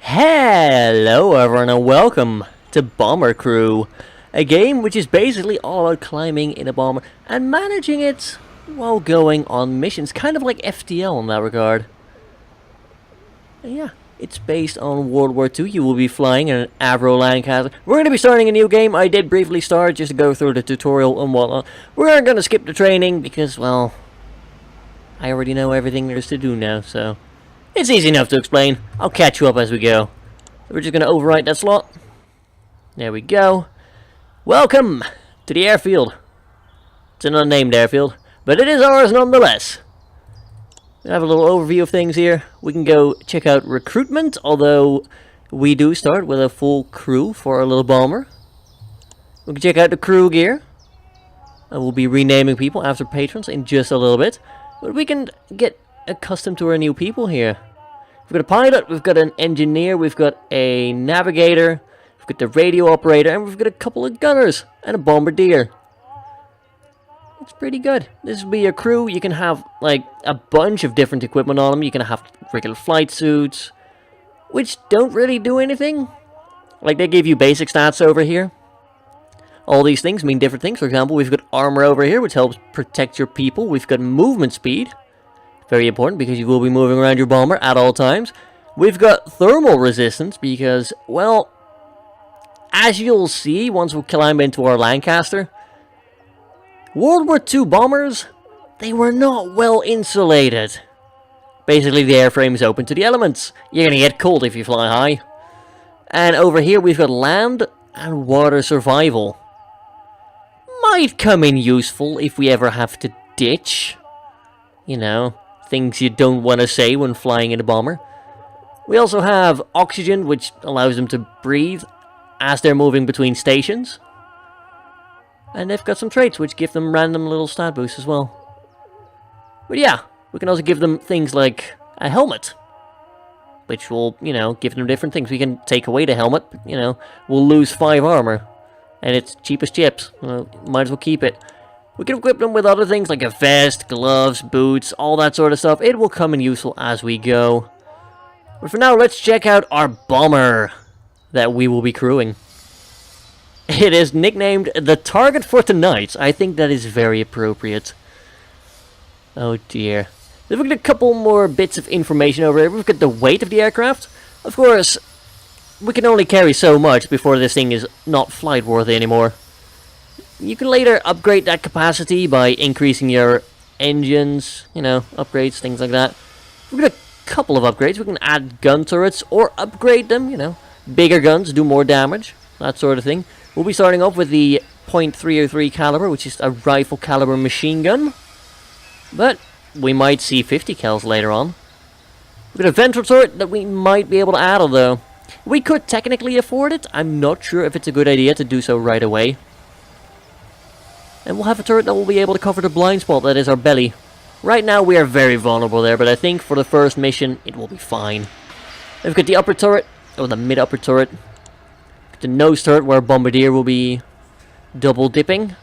Hello everyone and welcome to Bomber Crew, a game which is basically all about climbing in a bomber and managing it while going on missions, kind of like FTL in that regard. And yeah, it's based on World War II. You will be flying in an Avro Lancaster. We're going to be starting a new game. I did briefly start just to go through the tutorial and whatnot. We're going to skip the training because, well, I already know everything there is to do now, so it's easy enough to explain. I'll catch you up as we go. We're just going to overwrite that slot. There we go. Welcome to the airfield. It's an unnamed airfield, but it is ours nonetheless. We have a little overview of things here. We can go check out recruitment, although we do start with a full crew for our little bomber. We can check out the crew gear. And we'll be renaming people after patrons in just a little bit. But we can get accustomed to our new people here. We've got a pilot, we've got an engineer, we've got a navigator, we've got the radio operator, and we've got a couple of gunners and a bombardier. It's pretty good. This will be your crew. You can have like a bunch of different equipment on them. You can have regular flight suits, which don't really do anything. Like they give you basic stats over here. All these things mean different things. For example, we've got armor over here, which helps protect your people. We've got movement speed. Very important because you will be moving around your bomber at all times. We've got thermal resistance because, well, as you'll see once we climb into our Lancaster, World War II bombers, they were not well insulated. Basically, the airframe is open to the elements. You're going to get cold if you fly high. And over here, we've got land and water survival. Might come in useful if we ever have to ditch. You know, things you don't want to say when flying in a bomber. We also have oxygen, which allows them to breathe as they're moving between stations. And they've got some traits which give them random little stat boosts as well. But yeah, we can also give them things like a helmet, which will, you know, give them different things. We can take away the helmet, you know, we'll lose 5 armor. And it's cheap as chips. Might as well keep it. We can equip them with other things like a vest, gloves, boots, all that sort of stuff. It will come in useful as we go. But for now, let's check out our bomber that we will be crewing. It is nicknamed the Target for Tonight. I think that is very appropriate. Oh dear. We've got a couple more bits of information over here. We've got the weight of the aircraft. Of course, we can only carry so much before this thing is not flight worthy anymore. You can later upgrade that capacity by increasing your engines, you know, upgrades, things like that. We've got a couple of upgrades. We can add gun turrets or upgrade them, you know. Bigger guns do more damage, that sort of thing. We'll be starting off with the .303 caliber, which is a rifle caliber machine gun. But we might see 50 cals later on. We've got a ventral turret that we might be able to add, although we could technically afford it. I'm not sure if it's a good idea to do so right away. And we'll have a turret that will be able to cover the blind spot that is our belly. Right now we are very vulnerable there, but I think for the first mission it will be fine. We've got the upper turret, or the mid-upper turret. The nose turret where Bombardier will be double dipping.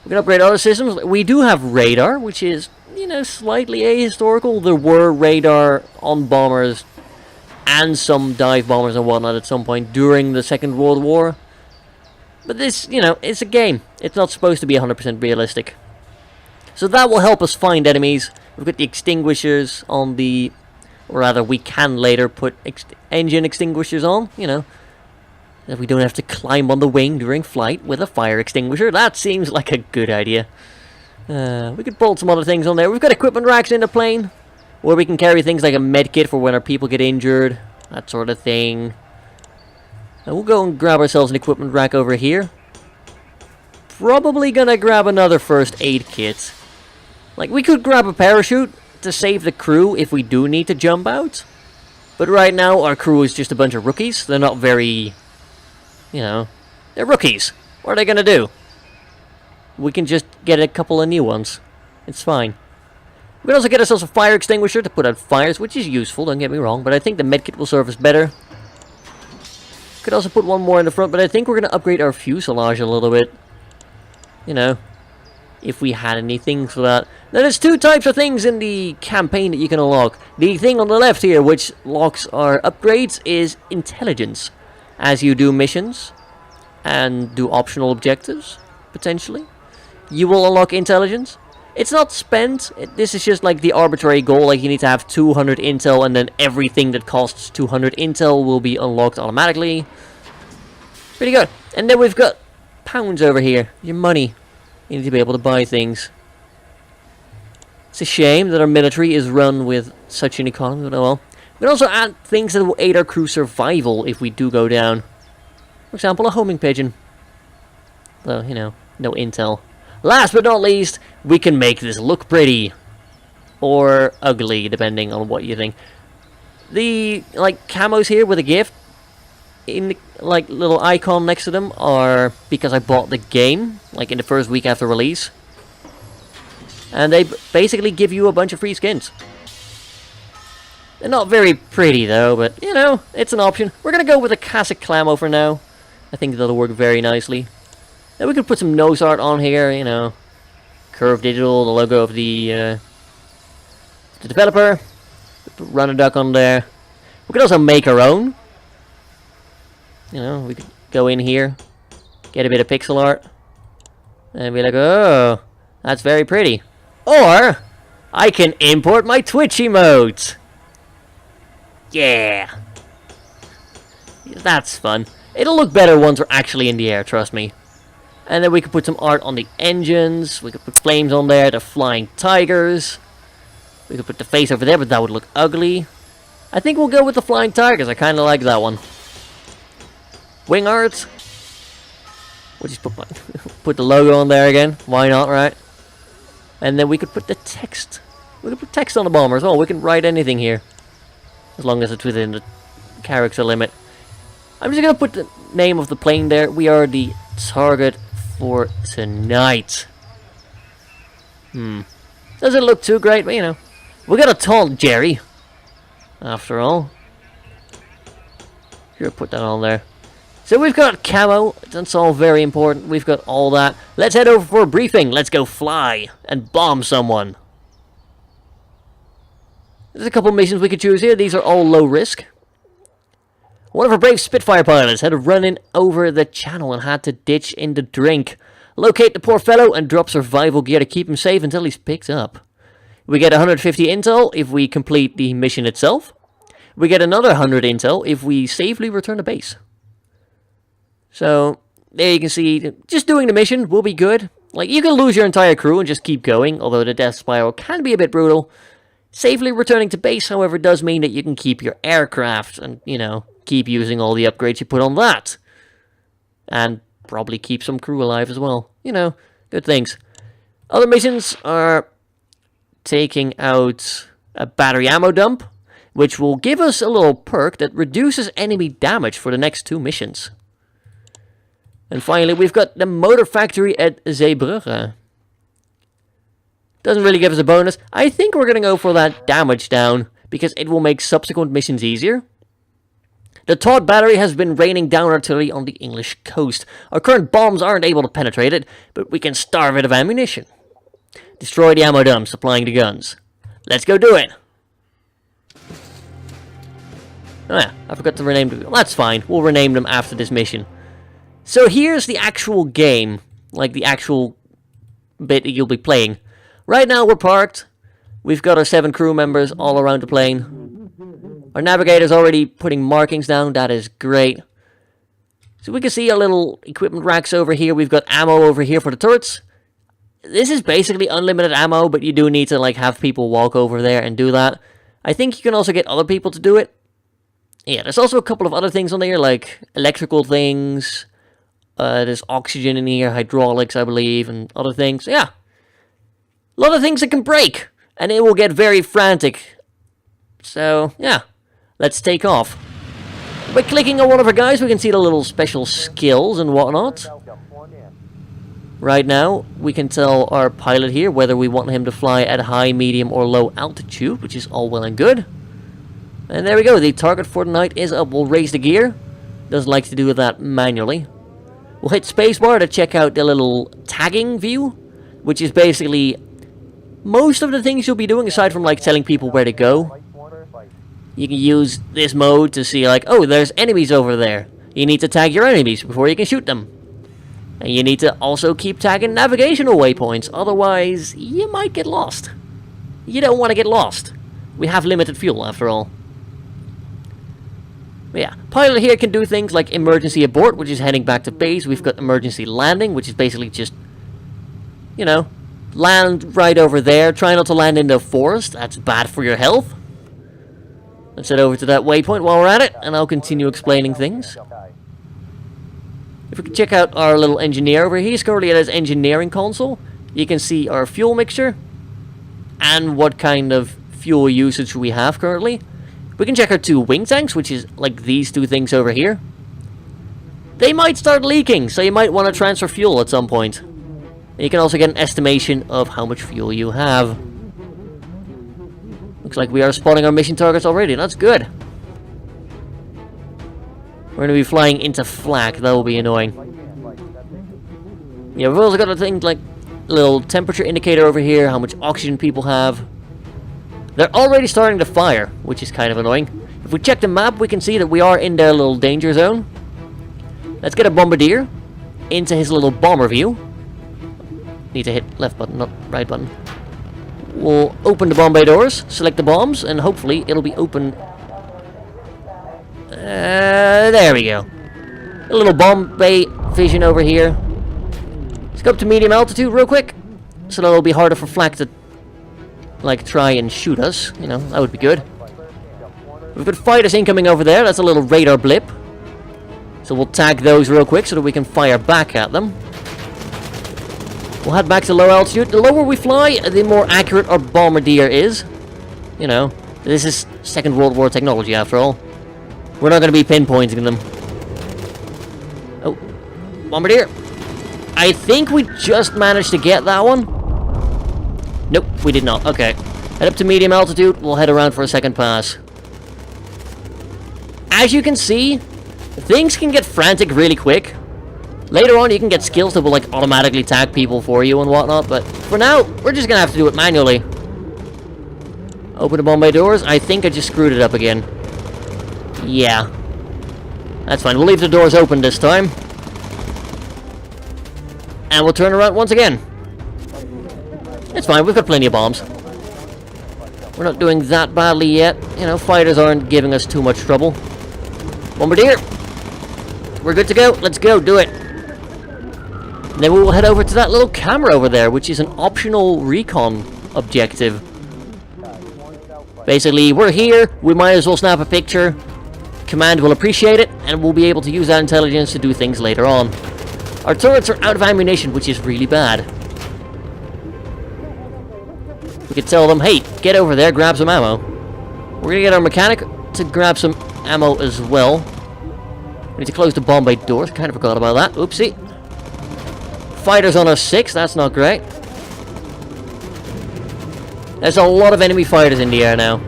We can upgrade other systems. We do have radar, which is, you know, slightly ahistorical. There were radar on bombers and some dive bombers and whatnot at some point during the Second World War. But this, you know, it's a game. It's not supposed to be 100% realistic. So that will help us find enemies. We've got the extinguishers on the... Or rather, we can later put engine extinguishers on, you know. That we don't have to climb on the wing during flight with a fire extinguisher. That seems like a good idea. We could bolt some other things on there. We've got equipment racks in the plane, where we can carry things like a med kit for when our people get injured. That sort of thing. And we'll go and grab ourselves an equipment rack over here. Probably gonna grab another first aid kit. Like, we could grab a parachute to save the crew if we do need to jump out. But right now, our crew is just a bunch of rookies. They're not very... You know, they're rookies. What are they gonna do? We can just get a couple of new ones. It's fine. We can also get ourselves a fire extinguisher to put out fires, which is useful, don't get me wrong, but I think the medkit will serve us better. Could also put one more in the front, but I think we're going to upgrade our fuselage a little bit. You know, if we had anything for that. Now there's two types of things in the campaign that you can unlock. The thing on the left here, which locks our upgrades, is intelligence. As you do missions and do optional objectives, potentially, you will unlock intelligence. It's not spent. This is just like the arbitrary goal, like you need to have 200 intel and then everything that costs 200 intel will be unlocked automatically. Pretty good. And then we've got pounds over here, your money. You need to be able to buy things. It's a shame that our military is run with such an economy, but oh well. We can also add things that will aid our crew survival if we do go down. For example, a homing pigeon. Though, you know, no intel. Last but not least, we can make this look pretty. Or ugly, depending on what you think. The, like, camos here with a gift, in the, like, little icon next to them are because I bought the game, like, in the first week after release. And they basically give you a bunch of free skins. They're not very pretty, though, but, you know, it's an option. We're going to go with a Cassock Camo for now. I think that'll work very nicely. Then we can put some nose art on here, you know. Curve Digital, the logo of the developer. Put Run a Duck on there. We can also make our own. You know, we could go in here, get a bit of pixel art, and be like, oh, that's very pretty. Or, I can import my Twitch emotes. Yeah. That's fun. It'll look better once we're actually in the air, trust me. And then we could put some art on the engines. We could put flames on there, the flying tigers. We could put the face over there, but that would look ugly. I think we'll go with the flying tigers. I kind of like that one. Wing art. We'll just put the logo on there again. Why not, right? And then we could put the text. We could put text on the bomber as well. We can write anything here. As long as it's within the character limit. I'm just going to put the name of the plane there. We are the target for tonight. Doesn't look too great, but you know. We got a tall Jerry. After all. Here, put that on there. So we've got camo. That's all very important. We've got all that. Let's head over for a briefing. Let's go fly and bomb someone. There's a couple missions we could choose here. These are all low risk. One of our brave Spitfire pilots had to run in over the channel and had to ditch in the drink. Locate the poor fellow and drop survival gear to keep him safe until he's picked up. We get 150 intel if we complete the mission itself. We get another 100 intel if we safely return to base. So, there you can see, just doing the mission will be good. Like, you can lose your entire crew and just keep going, although the death spiral can be a bit brutal. Safely returning to base, however, does mean that you can keep your aircraft and, you know, keep using all the upgrades you put on that. And probably keep some crew alive as well. You know, good things. Other missions are taking out a battery ammo dump, which will give us a little perk that reduces enemy damage for the next 2 missions. And finally, we've got the motor factory at Zeebrugge. Doesn't really give us a bonus. I think we're going to go for that damage down, because it will make subsequent missions easier. The Todd battery has been raining down artillery on the English coast. Our current bombs aren't able to penetrate it, but we can starve it of ammunition. Destroy the ammo dump supplying the guns. Let's go do it! Oh yeah, I forgot to rename them. Well, that's fine. We'll rename them after this mission. So here's the actual game. Like the actual bit that you'll be playing. Right now we're parked. We've got our 7 crew members all around the plane. Our navigator's already putting markings down. That is great. So we can see our little equipment racks over here. We've got ammo over here for the turrets. This is basically unlimited ammo, but you do need to like have people walk over there and do that. I think you can also get other people to do it. Yeah, there's also a couple of other things on there, like electrical things. There's oxygen in here, hydraulics, I believe, and other things. Yeah. A lot of things that can break, and it will get very frantic. So, yeah. Let's take off. By clicking on one of our guys, we can see the little special skills and whatnot. Right now, we can tell our pilot here whether we want him to fly at high, medium, or low altitude, which is all well and good. And there we go. The target for the night is up. We'll raise the gear. Doesn't like to do that manually. We'll hit spacebar to check out the little tagging view, which is basically most of the things you'll be doing, aside from like telling people where to go, you can use this mode to see like, oh, there's enemies over there. You need to tag your enemies before you can shoot them. And you need to also keep tagging navigational waypoints, otherwise you might get lost. You don't want to get lost. We have limited fuel after all. But yeah, pilot here can do things like emergency abort, which is heading back to base. We've got emergency landing, which is basically just, you know, land right over there. Try not to land in the forest, that's bad for your health. Let's head over to that waypoint while we're at it, and I'll continue explaining things. If we can check out our little engineer over here, he's currently at his engineering console. You can see our fuel mixture and what kind of fuel usage we have currently. We can check our 2 wing tanks, which is like these 2 things over here. They might start leaking, so you might want to transfer fuel at some point. And you can also get an estimation of how much fuel you have. Looks like we are spotting our mission targets already, that's good. We're going to be flying into flak, that will be annoying. Yeah, we've also got a thing like a little temperature indicator over here, how much oxygen people have. They're already starting to fire, which is kind of annoying. If we check the map, we can see that we are in their little danger zone. Let's get a bombardier into his little bomber view. Need to hit left button, not right button. We'll open the bomb bay doors, select the bombs, and hopefully it'll be open. There we go. A little bomb bay vision over here. Let's go up to medium altitude real quick, so that it'll be harder for flak to like try and shoot us. You know, that would be good. We've got fighters incoming over there. That's a little radar blip. So we'll tag those real quick so that we can fire back at them. We'll head back to low altitude. The lower we fly, the more accurate our bombardier is. You know, this is Second World War technology after all. We're not going to be pinpointing them. Oh, bombardier. I think we just managed to get that one. Nope, we did not. Okay. Head up to medium altitude. We'll head around for a second pass. As you can see, things can get frantic really quick. Later on, you can get skills that will like automatically tag people for you and whatnot, but for now, we're just gonna have to do it manually. Open the bomb bay doors. I think I just screwed it up again. Yeah. That's fine. We'll leave the doors open this time. And we'll turn around once again. It's fine. We've got plenty of bombs. We're not doing that badly yet. You know, fighters aren't giving us too much trouble. Bombardier. We're good to go. Let's go. Do it. And then we will head over to that little camera over there, which is an optional recon objective. Basically, we're here. We might as well snap a picture. Command will appreciate it, and we'll be able to use that intelligence to do things later on. Our turrets are out of ammunition, which is really bad. We could tell them, hey, get over there, grab some ammo. We're gonna get our mechanic to grab some ammo as well. We need to close the bomb bay doors. Kind of forgot about that. Oopsie. Fighters on our 6. That's not great. There's a lot of enemy fighters in the air now.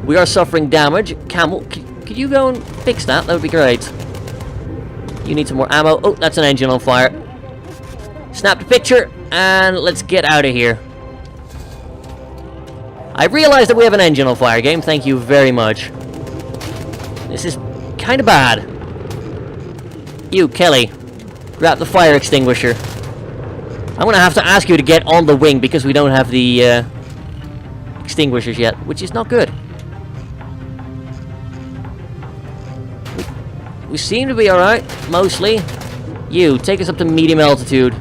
We are suffering damage. Camel, could you go and fix that? That would be great. You need some more ammo. Oh, that's an engine on fire. Snap the picture, and let's get out of here. I realized that we have an engine on fire, game. Thank you very much. This is kind of bad. You, Kelly, grab the fire extinguisher. I'm going to have to ask you to get on the wing because we don't have the extinguishers yet, which is not good. We seem to be alright, mostly. You, take us up to medium altitude.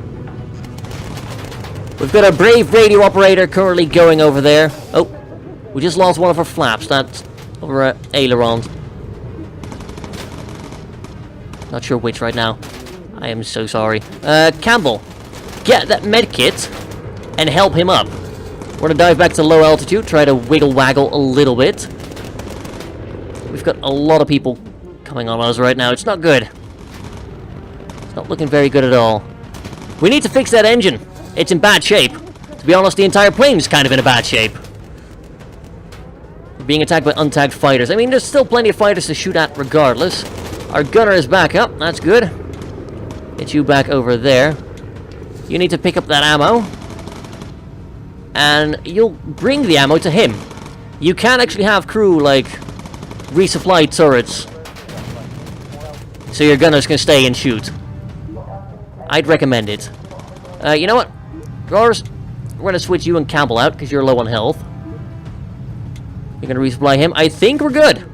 We've got a brave radio operator currently going over there. Oh, we just lost one of our flaps. That's over ailerons. Not sure which right now. I am so sorry. Campbell, get that med kit and help him up. We're gonna dive back to low altitude, try to wiggle waggle a little bit. We've got a lot of people coming on us right now. It's not good. It's not looking very good at all. We need to fix that engine. It's in bad shape. To be honest, the entire plane is kind of in a bad shape. We're being attacked by untagged fighters. I mean, there's still plenty of fighters to shoot at regardless. Our gunner is back up. That's good. Get you back over there. You need to pick up that ammo. and you'll bring the ammo to him. You can actually have crew, like, resupply turrets. So your gunners can stay and shoot. I'd recommend it. You know what? Drawers, we're going to switch you and Campbell out because you're low on health. You're going to resupply him. I think we're good.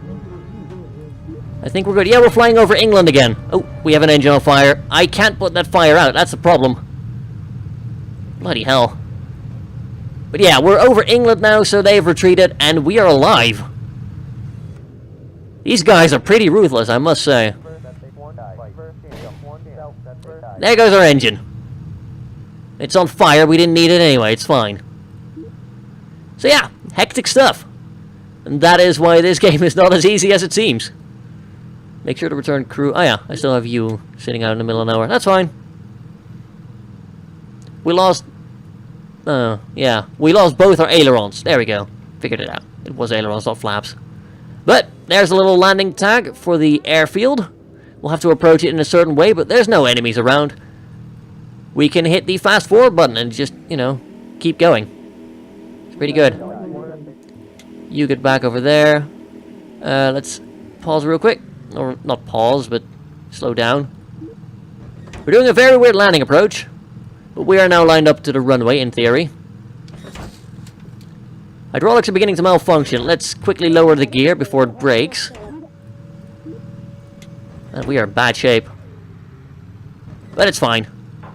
I think we're good. Yeah, we're flying over England again. Oh, we have an engine on fire. I can't put that fire out. That's the problem. Bloody hell. But yeah, we're over England now, so they've retreated, and we are alive. These guys are pretty ruthless, I must say. There goes our engine. It's on fire. We didn't need it anyway. It's fine. So yeah, hectic stuff. And that is why this game is not as easy as it seems. Make sure to return crew. Oh yeah, I still have you sitting out in the middle of nowhere. That's fine. We lost... yeah. We lost both our ailerons. There we go. Figured it out. It was ailerons, not flaps. But there's a little landing tag for the airfield. We'll have to approach it in a certain way, but there's no enemies around. We can hit the fast forward button and just, you know, keep going. It's pretty good. You get back over there. Let's pause real quick. Or not pause, but slow down. We're doing a very weird landing approach. But we are now lined up to the runway, in theory. Hydraulics are beginning to malfunction. Let's quickly lower the gear before it breaks. And we are in bad shape. But it's fine.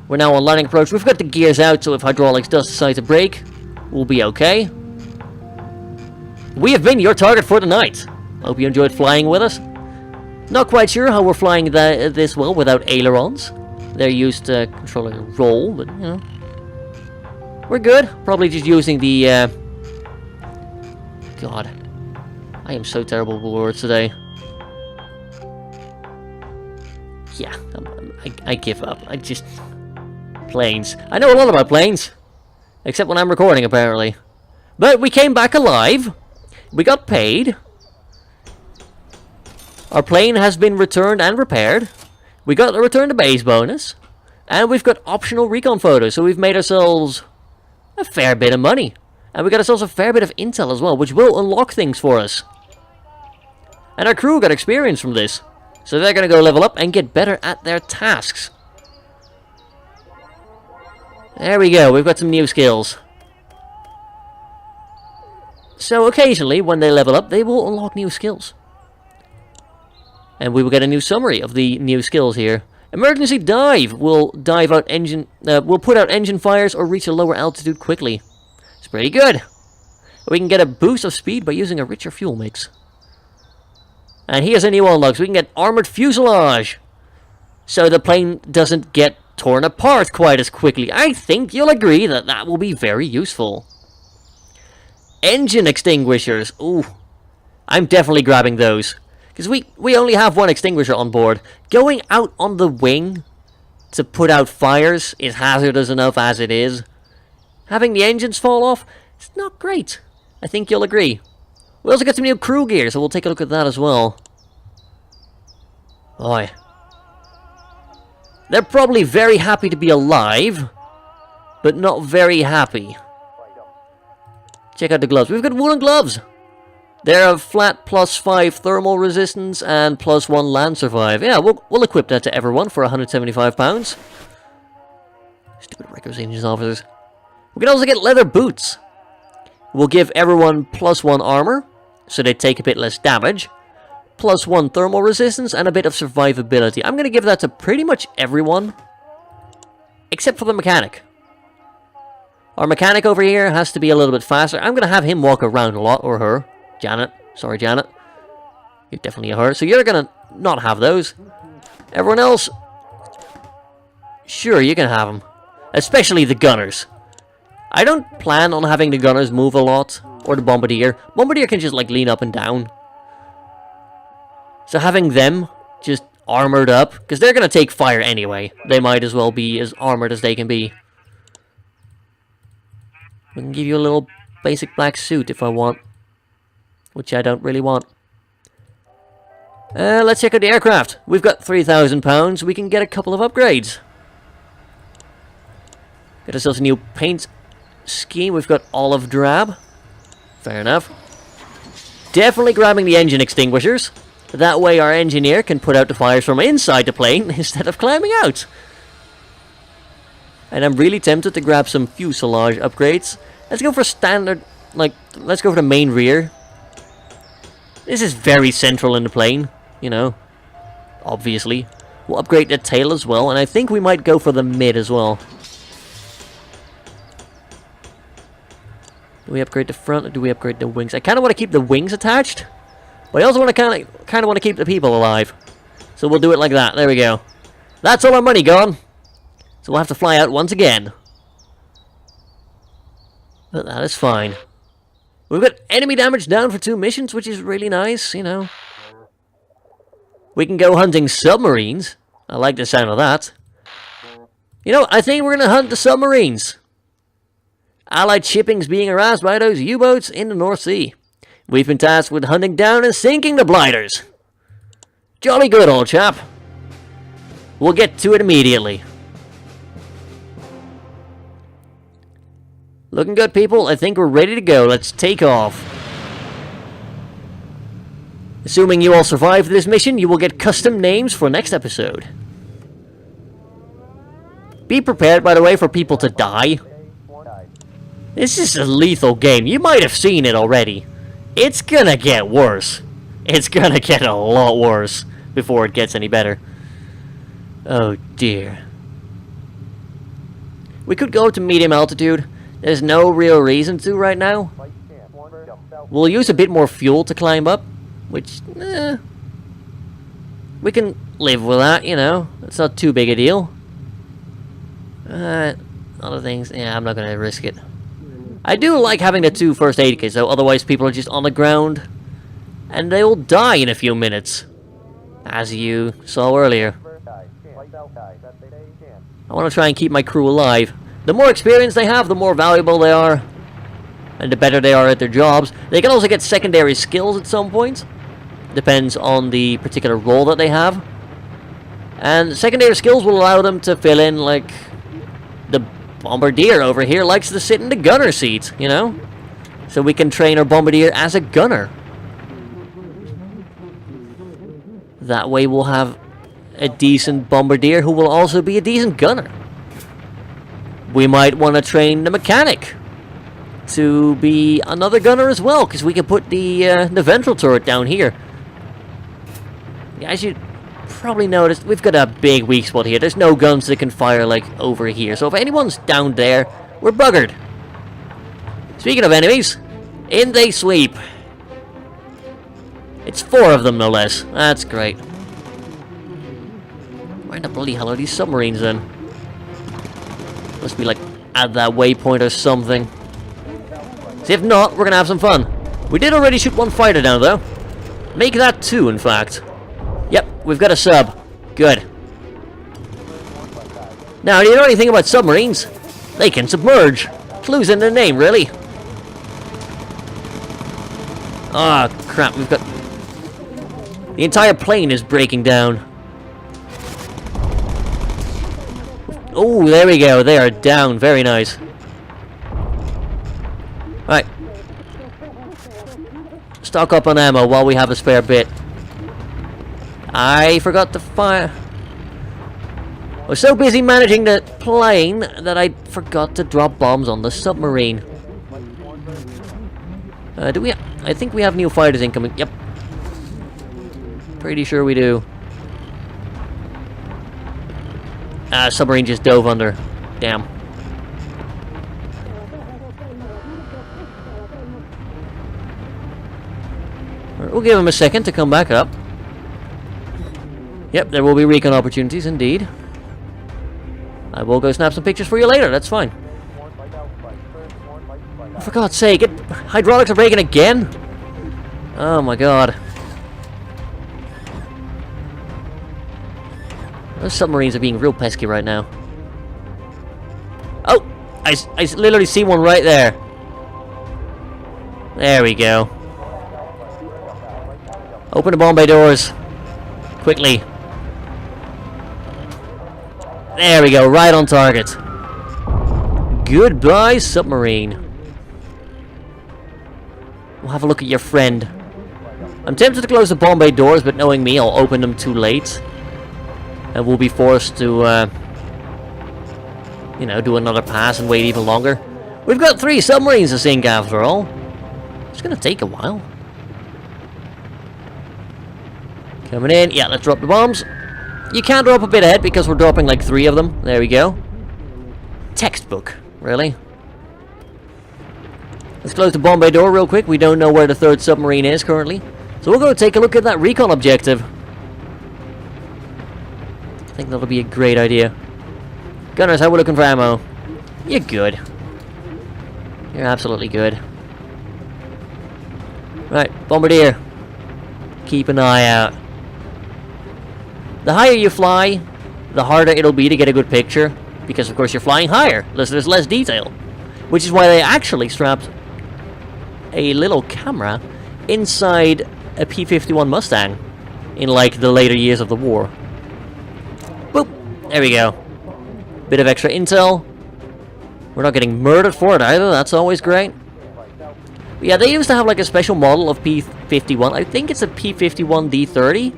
We're now on landing approach. We've got the gears out, so if hydraulics does decide to break, we'll be okay. We have been your target for the night. Hope you enjoyed flying with us. Not quite sure how we're flying this well without ailerons. They're used to controlling a roll, but, you know. We're good. Probably just using the, God. I am so terrible with words today. Yeah, I give up. I just... Planes. I know a lot about planes. Except when I'm recording, apparently. But we came back alive. We got paid. Our plane has been returned and repaired. We got the return to base bonus. And we've got optional recon photos. So we've made ourselves a fair bit of money. And we got ourselves a fair bit of intel as well, which will unlock things for us. And our crew got experience from this. So they're going to go level up and get better at their tasks. There we go. We've got some new skills. So occasionally, when they level up, they will unlock new skills. And we will get a new summary of the new skills here. Emergency dive will dive out engine. Will put out engine fires or reach a lower altitude quickly. It's pretty good. We can get a boost of speed by using a richer fuel mix. And here's a new unlock. So we can get armored fuselage, so the plane doesn't get torn apart quite as quickly. I think you'll agree that that will be very useful. Engine extinguishers. Ooh, I'm definitely grabbing those. Because we only have one extinguisher on board. Going out on the wing to put out fires is hazardous enough as it is. Having the engines fall off, it's not great. I think you'll agree. We also got some new crew gear, so we'll take a look at that as well. Boy. They're probably very happy to be alive, but not very happy. Check out the gloves. We've got woolen gloves. They're a flat +5 thermal resistance and +1 land survive. Yeah, we'll equip that to everyone for £175. Stupid Rikers Engines officers. We can also get leather boots. We'll give everyone +1 armor, so they take a bit less damage. +1 thermal resistance and a bit of survivability. I'm going to give that to pretty much everyone, except for the mechanic. Our mechanic over here has to be a little bit faster. I'm going to have him walk around a lot, or her. Janet. Sorry, Janet. You're definitely a her. So you're going to not have those. Everyone else, sure, you can have them. Especially the gunners. I don't plan on having the gunners move a lot. Or the bombardier. Bombardier can just, like, lean up and down. So having them just armored up, because they're going to take fire anyway. They might as well be as armored as they can be. We can give you a little basic black suit if I want. Which I don't really want. Let's check out the aircraft. We've got £3,000. We can get a couple of upgrades. Get ourselves a new paint scheme. We've got olive drab. Fair enough. Definitely grabbing the engine extinguishers. That way our engineer can put out the fires from inside the plane instead of climbing out. And I'm really tempted to grab some fuselage upgrades. Let's go for standard, like, let's go for the main rear. This is very central in the plane, you know, obviously. We'll upgrade the tail as well, and I think we might go for the mid as well. Do we upgrade the front or do we upgrade the wings? I kind of want to keep the wings attached, but I also want to kind of want to keep the people alive. So we'll do it like that. There we go. That's all our money gone. So we'll have to fly out once again. But that is fine. We've got enemy damage down for 2 missions, which is really nice, you know. We can go hunting submarines. I like the sound of that. You know, I think we're going to hunt the submarines. Allied shipping's being harassed by those U-boats in the North Sea. We've been tasked with hunting down and sinking the blighters. Jolly good, old chap. We'll get to it immediately. Looking good, people. I think we're ready to go. Let's take off. Assuming you all survive this mission, you will get custom names for next episode. Be prepared, by the way, for people to die. This is a lethal game. You might have seen it already. It's gonna get worse. It's gonna get a lot worse before it gets any better. Oh dear. We could go to medium altitude. There's no real reason to right now. We'll use a bit more fuel to climb up, which, we can live with that, you know. It's not too big a deal. Other things, yeah, I'm not gonna risk it. I do like having the 2 first aid kits, though, otherwise people are just on the ground, and they will die in a few minutes, as you saw earlier. I want to try and keep my crew alive. The more experience they have, the more valuable they are, and the better they are at their jobs. They can also get secondary skills at some point. Depends on the particular role that they have. And secondary skills will allow them to fill in, like, the bombardier over here likes to sit in the gunner seat, you know? So we can train our bombardier as a gunner. That way we'll have a decent bombardier who will also be a decent gunner. We might want to train the mechanic to be another gunner as well, because we can put the ventral turret down here. As you probably noticed, we've got a big weak spot here. There's no guns that can fire, like, over here. So if anyone's down there, we're buggered. Speaking of enemies, in they sweep. It's 4 of them, no less. That's great. Where the bloody hell are these submarines, then? Must be, like, at that waypoint or something. See, if not, we're gonna have some fun. We did already shoot 1 fighter down, though. Make that 2, in fact. Yep, we've got a sub. Good. Now, do you know anything about submarines? They can submerge. Clues in their name, really. Ah, oh, crap, we've got... The entire plane is breaking down. Oh, there we go. They are down. Very nice. Right. Stock up on ammo while we have a spare bit. I forgot to fire. I was so busy managing the plane that I forgot to drop bombs on the submarine. Do we? I think we have new fighters incoming. Yep. Pretty sure we do. Submarine just dove under. Damn. We'll give him a second to come back up. Yep, there will be recon opportunities, indeed. I will go snap some pictures for you later, that's fine. Oh, for God's sake, hydraulics are breaking again? Oh my god. Those submarines are being real pesky right now. Oh! I literally see one right there. There we go. Open the bomb bay doors. Quickly. There we go, right on target. Goodbye, submarine. We'll have a look at your friend. I'm tempted to close the bomb bay doors, but knowing me, I'll open them too late. And we'll be forced to, you know, do another pass and wait even longer. We've got 3 submarines to sink after all. It's gonna take a while. Coming in. Yeah, let's drop the bombs. You can drop a bit ahead because we're dropping like 3 of them. There we go. Textbook. Really? Let's close the bomb bay door real quick. We don't know where the 3rd submarine is currently. So we'll go take a look at that recon objective. I think that'll be a great idea. Gunners, how are we looking for ammo? You're good. You're absolutely good. Right, Bombardier. Keep an eye out. The higher you fly, the harder it'll be to get a good picture. Because of course you're flying higher. There's less detail. Which is why they actually strapped a little camera inside a P-51 Mustang. In like the later years of the war. Boop. There we go. Bit of extra intel. We're not getting murdered for it either. That's always great. But yeah, they used to have like a special model of P-51. I think it's a P-51 D-30.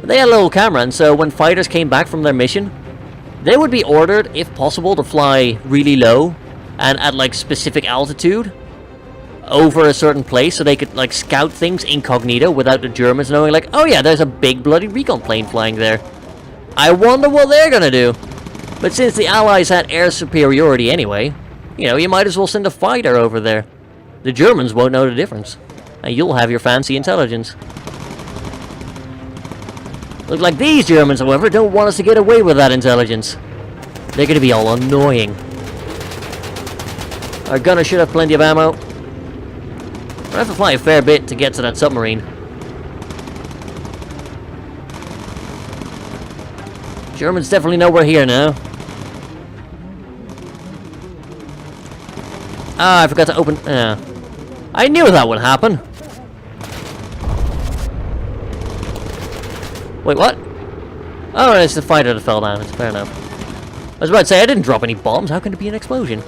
They had a little camera, and so when fighters came back from their mission, they would be ordered, if possible, to fly really low and at like specific altitude over a certain place so they could like scout things incognito without the Germans knowing like, oh yeah, there's a big bloody recon plane flying there. I wonder what they're gonna do. But since the Allies had air superiority anyway, you know, you might as well send a fighter over there. The Germans won't know the difference. And you'll have your fancy intelligence. Look like these Germans, however, don't want us to get away with that intelligence. They're gonna be all annoying. Our gunner should have plenty of ammo. We'll have to fly a fair bit to get to that submarine. Germans definitely know we're here now. Ah, I forgot to open... I knew that would happen. Wait, what? Oh, it's the fighter that fell down. It's fair enough. I was about to say, I didn't drop any bombs. How can there be an explosion?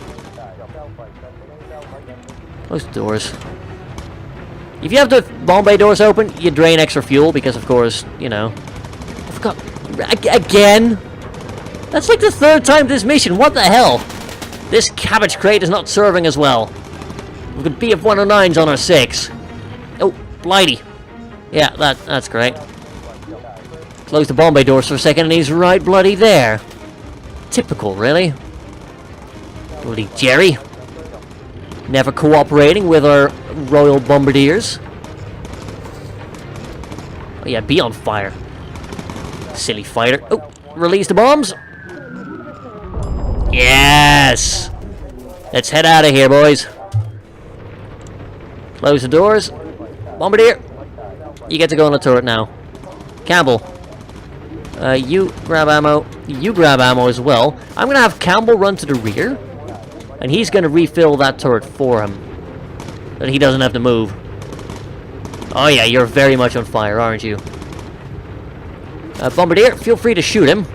Close the doors. If you have the bomb bay doors open, you drain extra fuel because, of course, you know... I forgot... Again? That's like the 3rd time this mission. What the hell? This cabbage crate is not serving as well. We've got BF-109s on our 6. Oh, blighty. Yeah, that's great. Close the bomb bay doors for a second and he's right bloody there. Typical, really. Bloody Jerry. Never cooperating with our Royal Bombardiers. Oh yeah, be on fire. Silly fighter. Oh, release the bombs. Yes! Let's head out of here, boys. Close the doors. Bombardier, you get to go on the turret now. Campbell, you grab ammo. You grab ammo as well. I'm going to have Campbell run to the rear. And he's going to refill that turret for him. That he doesn't have to move. Oh yeah, you're very much on fire, aren't you? Bombardier, feel free to shoot him.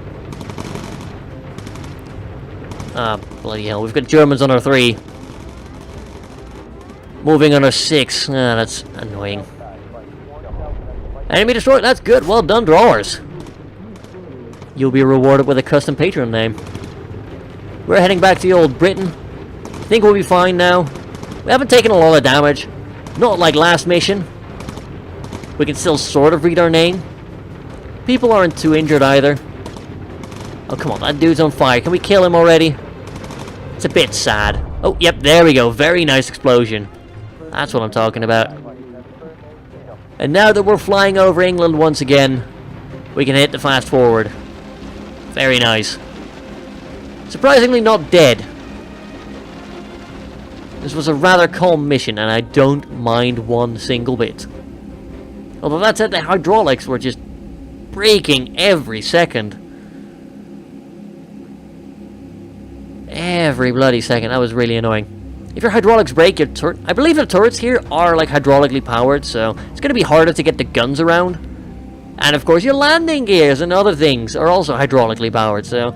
Ah, bloody hell. We've got Germans on our 3. Moving on our 6. Ah, that's annoying. Enemy destroyed. That's good. Well done, drawers. You'll be rewarded with a custom patron name. We're heading back to the old Britain. Think we'll be fine now. We haven't taken a lot of damage. Not like last mission. We can still sort of read our name. People aren't too injured either. Oh, come on. That dude's on fire. Can we kill him already? It's a bit sad. Oh, yep. There we go. Very nice explosion. That's what I'm talking about. And now that we're flying over England once again, we can hit the fast forward. Very nice. Surprisingly not dead. This was a rather calm mission, and I don't mind one single bit. Although that said, the hydraulics were just breaking every second. Every bloody second. That was really annoying. If your hydraulics break, your turret... I believe the turrets here are like hydraulically powered, so it's going to be harder to get the guns around. And of course, your landing gears and other things are also hydraulically powered, so...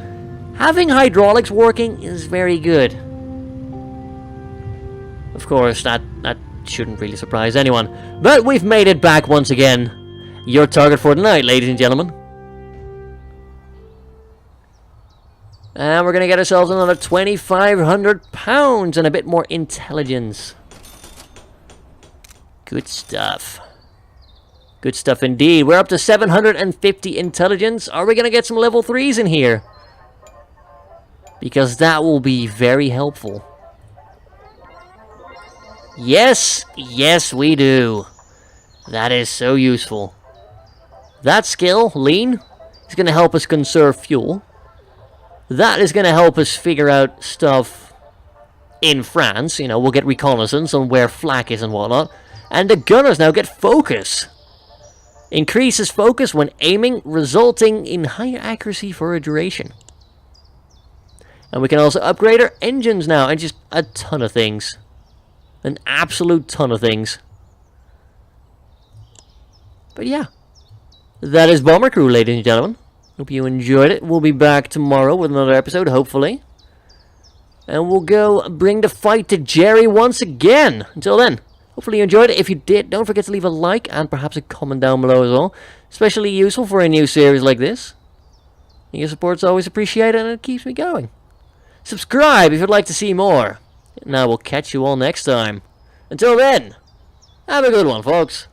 Having hydraulics working is very good. Of course, that shouldn't really surprise anyone. But we've made it back once again. Your target for tonight, ladies and gentlemen. And we're going to get ourselves another £2,500 and a bit more intelligence. Good stuff. Good stuff indeed. We're up to 750 intelligence. Are we going to get some level 3s in here? Because that will be very helpful. Yes, yes we do. That is so useful. That skill, lean, is going to help us conserve fuel. That is going to help us figure out stuff in France. You know, we'll get reconnaissance on where flak is and whatnot. And the gunners now get focus. Increases focus when aiming, resulting in higher accuracy for a duration. And we can also upgrade our engines now, and just a ton of things. An absolute ton of things. But yeah, that is Bomber Crew, ladies and gentlemen. Hope you enjoyed it. We'll be back tomorrow with another episode, hopefully. And we'll go bring the fight to Jerry once again. Until then, hopefully you enjoyed it. If you did, don't forget to leave a like and perhaps a comment down below as well. Especially useful for a new series like this. Your support's always appreciated and it keeps me going. Subscribe if you'd like to see more. And I will catch you all next time. Until then, have a good one, folks.